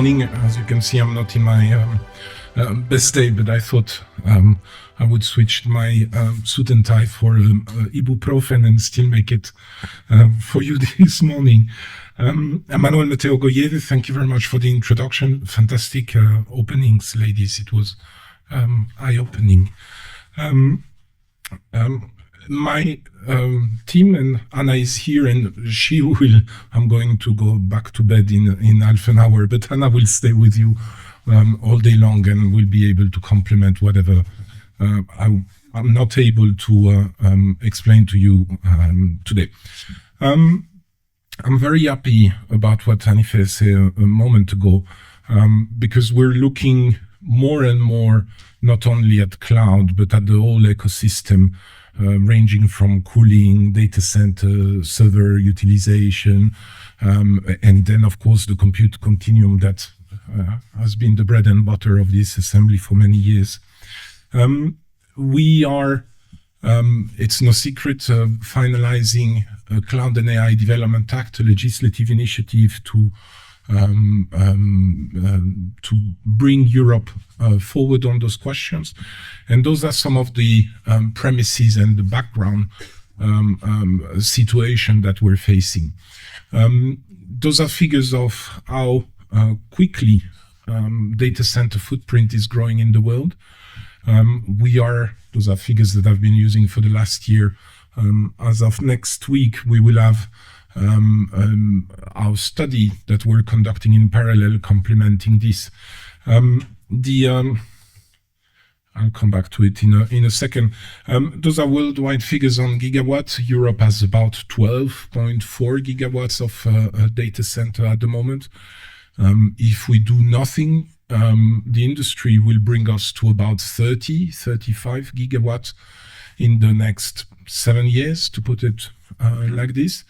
morning. As you can see, I'm not in my best day, but I thought I would switch my suit and tie for ibuprofen and still make it for you this morning. Manuel Mateo, thank you very much for the introduction. Fantastic openings, ladies. It was eye-opening. My team and Anna is here, and I'm going to go back to bed in half an hour, but Anna will stay with you all day long and will be able to complement whatever I'm not able to explain to you today. I'm very happy about what Hanife said a moment ago, because we're looking more and more not only at cloud, but at the whole ecosystem, ranging from cooling, data center, server utilization, and then, of course, the compute continuum that has been the bread and butter of this assembly for many years. We are, it's no secret, finalizing a Cloud and AI Development Act, a legislative initiative to bring Europe forward on those questions. And those are some of the premises and the background situation that we're facing. Those are figures of how quickly data center footprint is growing in the world. Those are figures that I've been using for the last year. As of next week, we will have our study that we're conducting in parallel complementing this. I'll come back to it in a second. Those are worldwide figures on gigawatts. Europe has about 12.4 gigawatts of data center at the moment. If we do nothing, the industry will bring us to about 35 gigawatts in the next 7 years, to put it like this.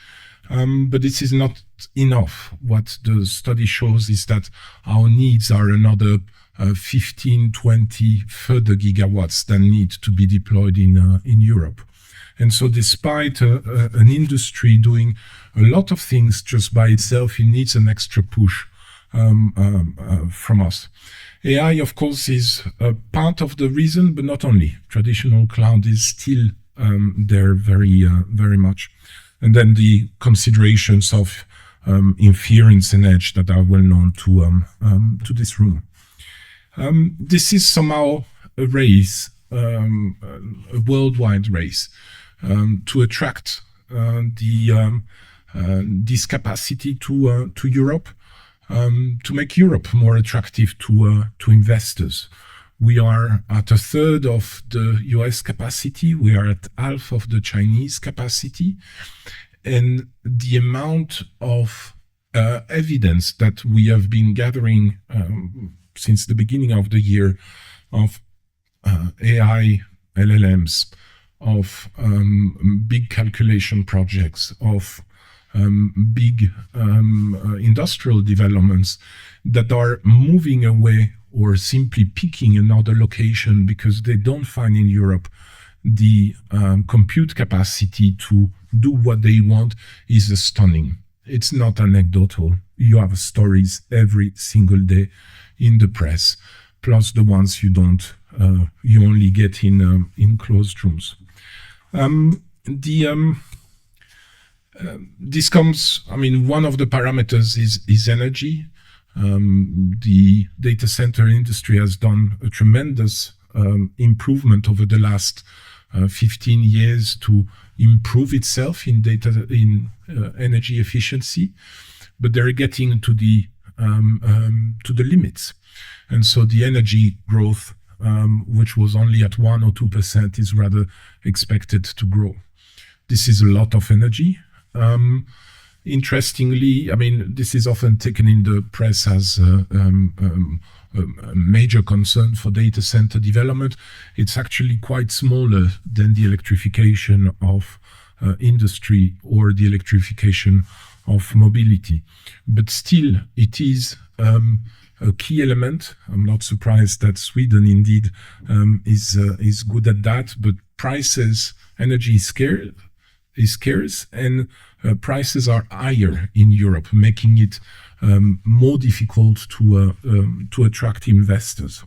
But this is not enough. What the study shows is that our needs are another 15, 20 further gigawatts that need to be deployed in Europe. And so despite an industry doing a lot of things just by itself, it needs an extra push from us. AI, of course, is a part of the reason, but not only. Traditional cloud is still there very much. And then the considerations of inference and edge that are well known to this room. This is somehow a race, a worldwide race, to attract this capacity to Europe, to make Europe more attractive to investors. We are at a third of the US capacity. We are at half of the Chinese capacity. And the amount of evidence that we have been gathering since the beginning of the year of AI, LLMs, of big calculation projects, of big industrial developments that are moving away or simply picking another location because they don't find in Europe the compute capacity to do what they want is stunning. It's not anecdotal. You have stories every single day in the press, plus the ones you don't, you only get in closed rooms. This comes, one of the parameters is energy. The data center industry has done a tremendous improvement over the last 15 years to improve itself in energy efficiency, but they're getting to the limits, and so the energy growth, which was only at 1 or 2%, is rather expected to grow. This is a lot of energy. Interestingly, this is often taken in the press as a major concern for data center development. It's actually quite smaller than the electrification of industry or the electrification of mobility. But still, it is a key element. I'm not surprised that Sweden indeed is good at that, but prices, energy is scarce, and prices are higher in Europe, making it more difficult to attract investors.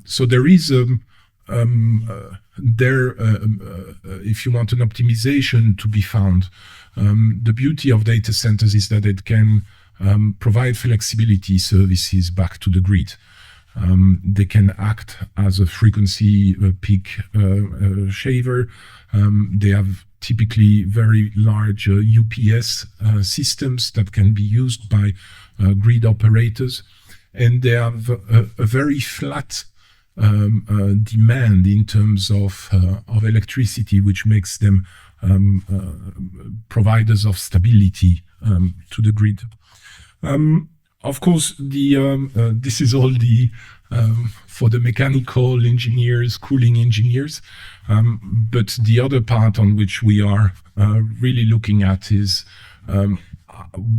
So there is if you want an optimization to be found. The beauty of data centers is that it can provide flexibility services back to the grid. They can act as a frequency peak shaver. They have typically very large UPS systems that can be used by grid operators, and they have a very flat demand in terms of electricity, which makes them providers of stability to the grid. Of course, this is all for the mechanical engineers, cooling engineers, but the other part on which we are really looking at is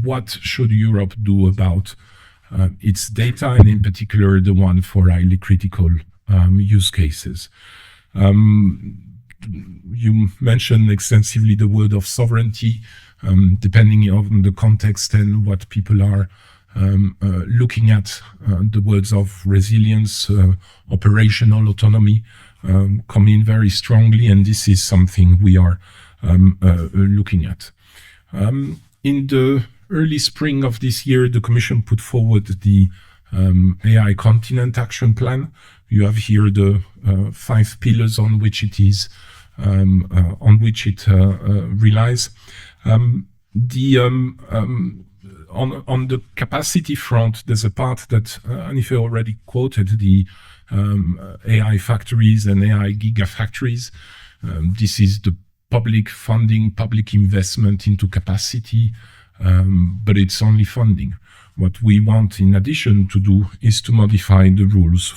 what should Europe do about its data, and in particular the one for highly critical use cases. You mentioned extensively the word of sovereignty, depending on the context and what people are looking at. The words of resilience, operational autonomy come in very strongly, and this is something we are looking at. In the early spring of this year, the Commission put forward the AI Continent Action Plan. You have here the 5 pillars on which it is, relies. On the capacity front, there's a part that Anife already quoted, the AI factories and AI gigafactories. This is the public funding, public investment into capacity, but it's only funding. What we want in addition to do is to modify the rules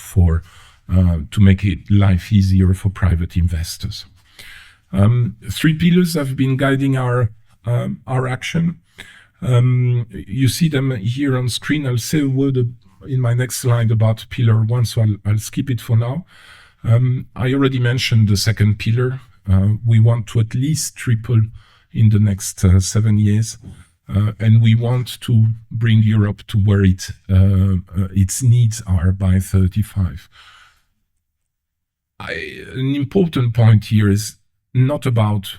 to make life easier for private investors. 3 pillars have been guiding our action. You see them here on screen. I'll say a word in my next slide about pillar 1, so I'll skip it for now. I already mentioned the second pillar. We want to at least triple in the next 7 years, and we want to bring Europe to where its needs are by 35. An important point here is not about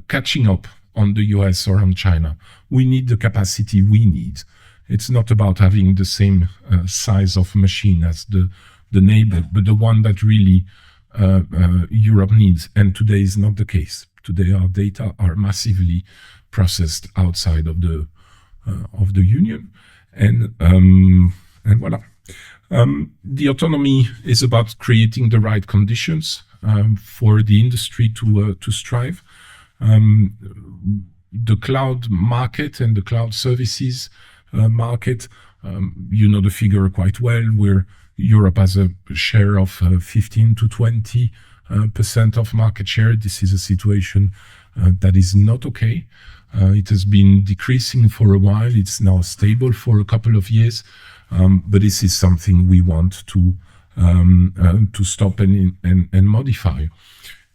catching up on the US or on China. We need the capacity we need. It's not about having the same size of machine as the neighbor, but the one that really Europe needs. And today is not the case. Today our data are massively processed outside of the Union, and voila. The autonomy is about creating the right conditions for the industry to strive. The cloud market and the cloud services market, you know the figure quite well, where Europe has a share of 15 to 20% of market share. This is a situation that is not okay. It has been decreasing for a while. It's now stable for a couple of years, but this is something we want to stop and modify.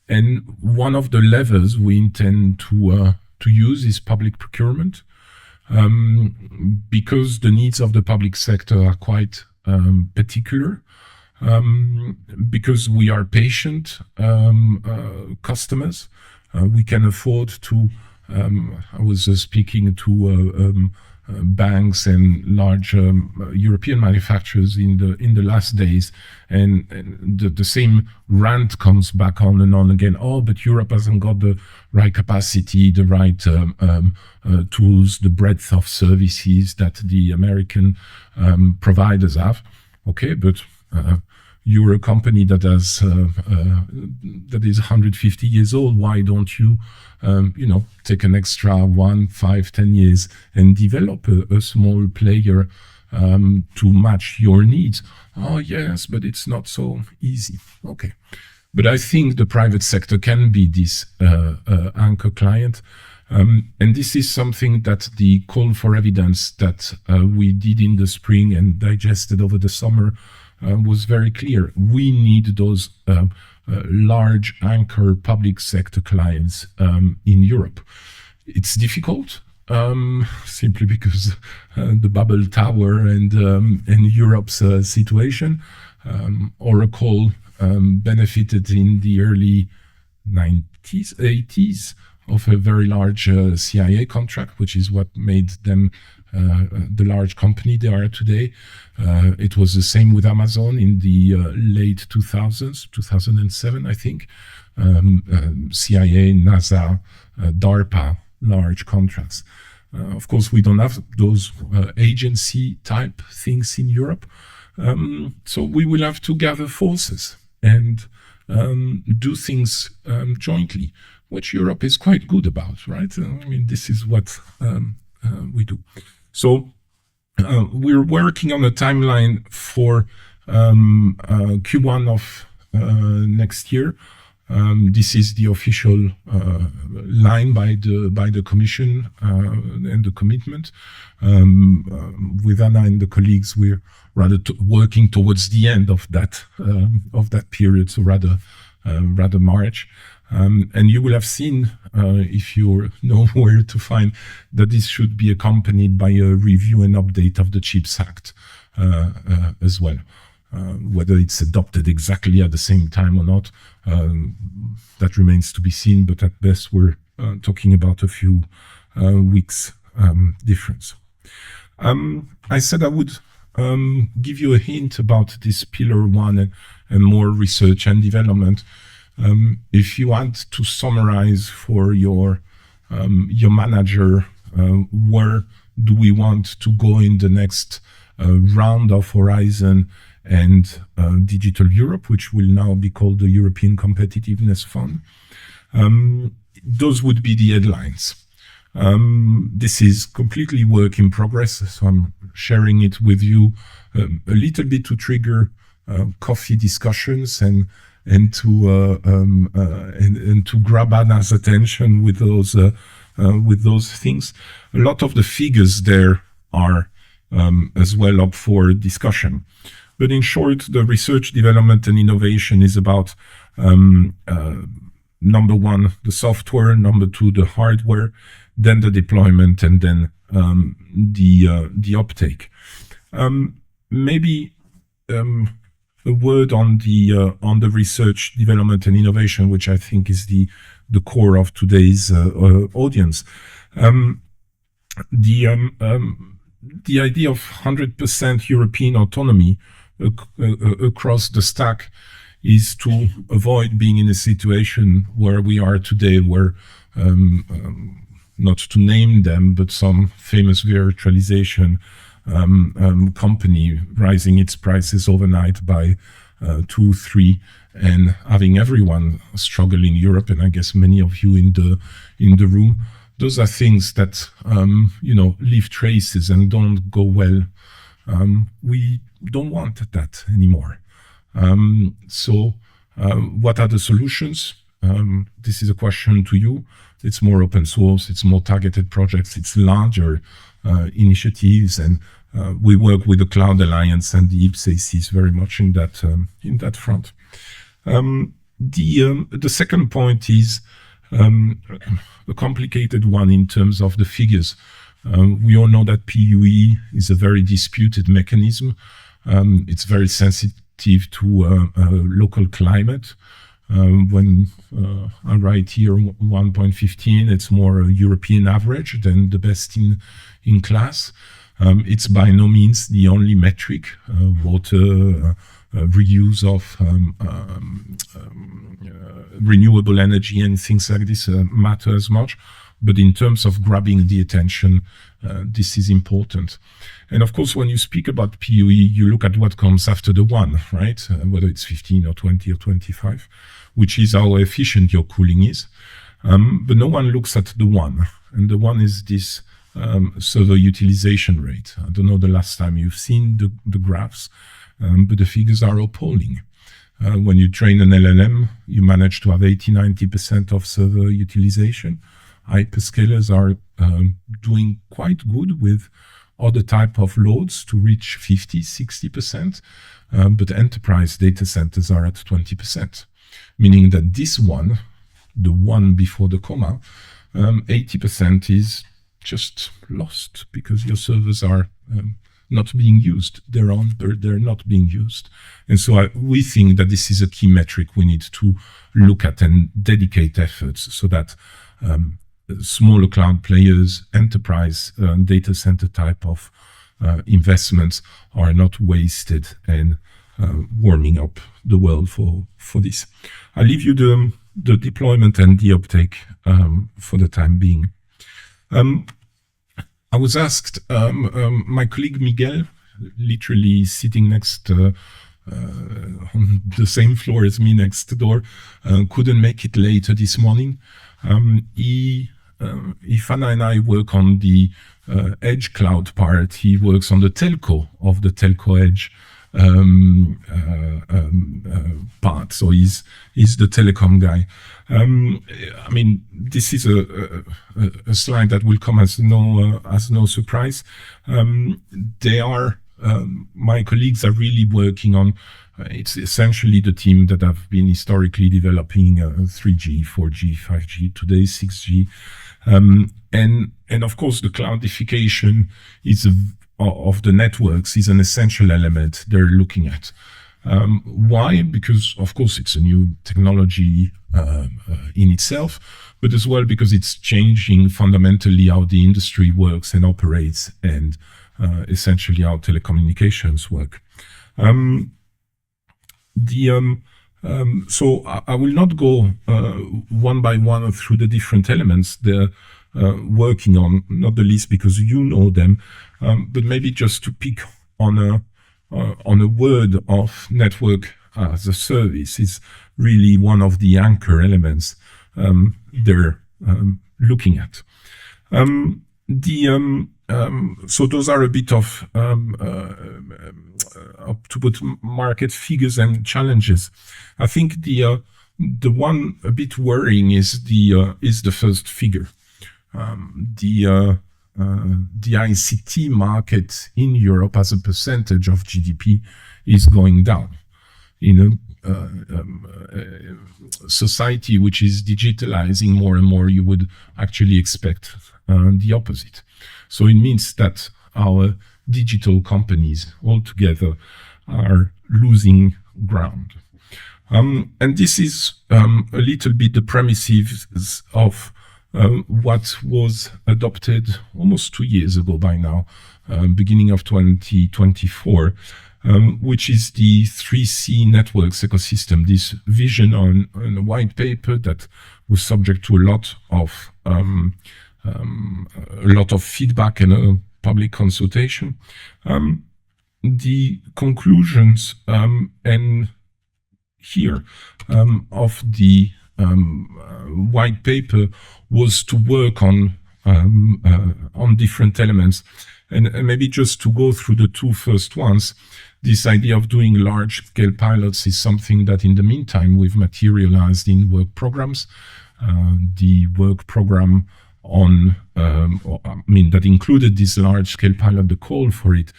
And one of the levers we intend to use is public procurement, because the needs of the public sector are quite particular, because we are patient customers. We can afford to, I was speaking to banks and large European manufacturers in the last days, and the same rant comes back on and on again. Oh, but Europe hasn't got the right capacity, the right tools, the breadth of services that the American providers have. Okay, but you're a company that has that is 150 years old. Why don't you take an extra 1, 5, 10 years and develop a small player to match your needs? Oh yes, but it's not so easy. Okay, but I think the private sector can be this anchor client, and this is something that the call for evidence that we did in the spring and digested over the summer was very clear. We need those large anchor public sector clients in Europe. It's difficult. simply because the bubble tower and Europe's situation. Oracle benefited in the early 90s, 80s of a very large CIA contract, which is what made them the large company they are today. It was the same with Amazon in the late 2000s, 2007, I think. CIA, NASA, DARPA, large contracts. Of course, we don't have those agency type things in Europe. So we will have to gather forces and do things jointly, which Europe is quite good about, right? I mean, this is what we do. So we're working on a timeline for Q1 of next year. This is the official line by the Commission and the commitment. With Anna and the colleagues, we're rather working towards the end of that period, so rather March. And you will have seen, if you know where to find, that this should be accompanied by a review and update of the CHIPS Act as well. Whether it's adopted exactly at the same time or not, that remains to be seen, but at best we're talking about a few weeks difference. I said I would give you a hint about this pillar one and more research and development. If you want to summarize for your manager, where do we want to go in the next round of Horizon and Digital Europe, which will now be called the European Competitiveness Fund. Those would be the headlines. This is completely work in progress, so I'm sharing it with you a little bit to trigger coffee discussions and to grab Anna's attention with those things. A lot of the figures there are as well up for discussion. But in short, the research, development, and innovation is about number one, the software, number two, the hardware, then the deployment, and then the uptake. Maybe a word on the research, development, and innovation, which I think is the core of today's audience. The idea of 100% European autonomy across the stack is to avoid being in a situation where we are today, where not to name them, but some famous virtualization company rising its prices overnight by 2-3 and having everyone struggle in Europe, and I guess many of you in the room. Those are things that leave traces and don't go well. We don't want that anymore. So what are the solutions? This is a question to you. It's more open source, it's more targeted projects, it's larger initiatives, and we work with the Cloud Alliance and the IPSAC is very much in that front. The second point is a complicated one in terms of the figures. We all know that PUE is a very disputed mechanism. It's very sensitive to local climate. When I write here 1.15, it's more a European average than the best in class. It's by no means the only metric. Water, reuse of renewable energy and things like this matter as much. But in terms of grabbing the attention, this is important. And of course, when you speak about PUE, you look at what comes after the one, right? Whether it's 15 or 20 or 25, which is how efficient your cooling is. But no one looks at the one. And the one is this server utilization rate. I don't know the last time you've seen the graphs, but the figures are appalling. When you train an LLM, you manage to have 80-90% of server utilization. Hyperscalers are doing quite good with other type of loads to reach 50-60%, but enterprise data centers are at 20%, meaning that this one, the one before the comma, 80% is just lost because your servers are not being used. They're on, but they're not being used. And so we think that this is a key metric we need to look at and dedicate efforts so that smaller cloud players, enterprise data center type of investments are not wasted and warming up the world for this. I'll leave you the deployment and the uptake for the time being. I was asked, my colleague Miguel, literally sitting next on the same floor as me next door, couldn't make it later this morning. Ifana and I work on the edge cloud part. He works on the telco of the telco edge part. So he's the telecom guy. I mean, this is a slide that will come as no surprise. They are my colleagues are really working on. It's essentially the team that have been historically developing 3G, 4G, 5G, today 6G, and of course the cloudification of the networks is an essential element they're looking at. Why? Because of course it's a new technology in itself, but as well because it's changing fundamentally how the industry works and operates, and essentially how telecommunications work. So I will not go one by one through the different elements they're working on, not the least because you know them, but maybe just to pick on a word of network as a service is really one of the anchor elements they're looking at. So those are a bit of up to put market figures and challenges. I think the one a bit worrying is the first figure. The ICT market in Europe as a percentage of GDP is going down. In a society which is digitalizing more and more, you would actually expect the opposite. So it means that our digital companies altogether are losing ground. And this is a little bit the premises of what was adopted almost 2 years ago by now, beginning of 2024, which is the 3C networks ecosystem, this vision on a white paper that was subject to a lot of feedback and a public consultation. The conclusions and here of the white paper was to work on different elements, and maybe just to go through the two first ones. This idea of doing large-scale pilots is something that in the meantime we've materialized in work programs. The work program that included this large-scale pilot, the call for it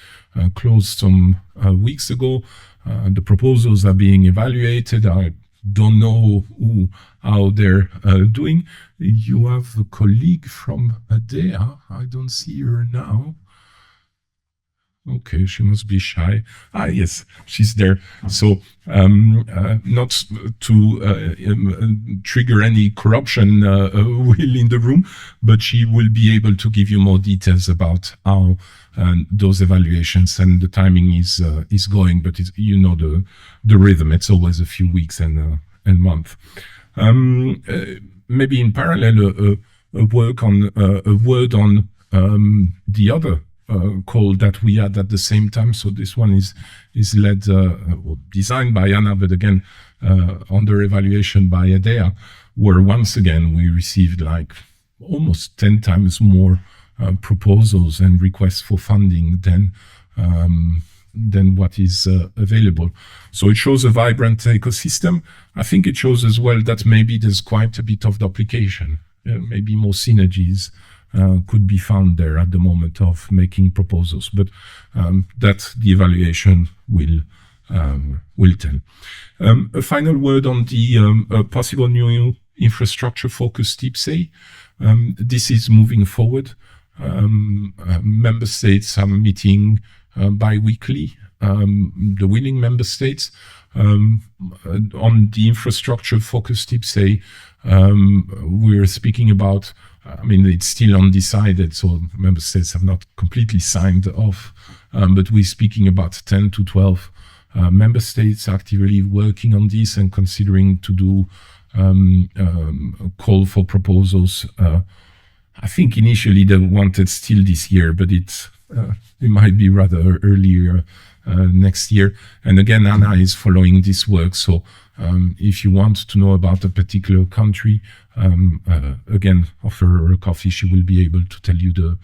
closed some weeks ago. The proposals are being evaluated. I don't know how they're doing. You have a colleague from ADEA. I don't see her now. Okay, she must be shy. Yes, she's there. So not to trigger any corruption will in the room, but she will be able to give you more details about how those evaluations and the timing is going. But you know the rhythm. It's always a few weeks and month. Maybe in parallel, a word on the other call that we had at the same time. So this one is led or designed by Anna, but again under evaluation by ADEA, where once again we received like almost 10 times more proposals and requests for funding than what is available. So it shows a vibrant ecosystem. I think it shows as well that maybe there's quite a bit of duplication, maybe more synergies could be found there at the moment of making proposals, but that the evaluation will tell. A final word on the possible new infrastructure-focused TIPSA. This is moving forward. Member states are meeting bi-weekly, the willing member states. On the infrastructure focus tips, say, we're speaking about, it's still undecided, so member states have not completely signed off, but we're speaking about 10 to 12 member states actively working on this and considering to do a call for proposals. I think initially they wanted still this year, but it might be rather earlier next year. And again, Anna is following this work. So if you want to know about a particular country, again, offer her a coffee. She will be able to tell you the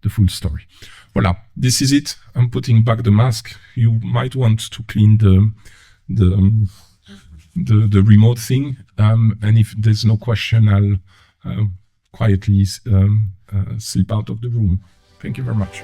full story. Voila, this is it. I'm putting back the mask. You might want to clean the remote thing. And if there's no question, I'll quietly slip out of the room. Thank you very much.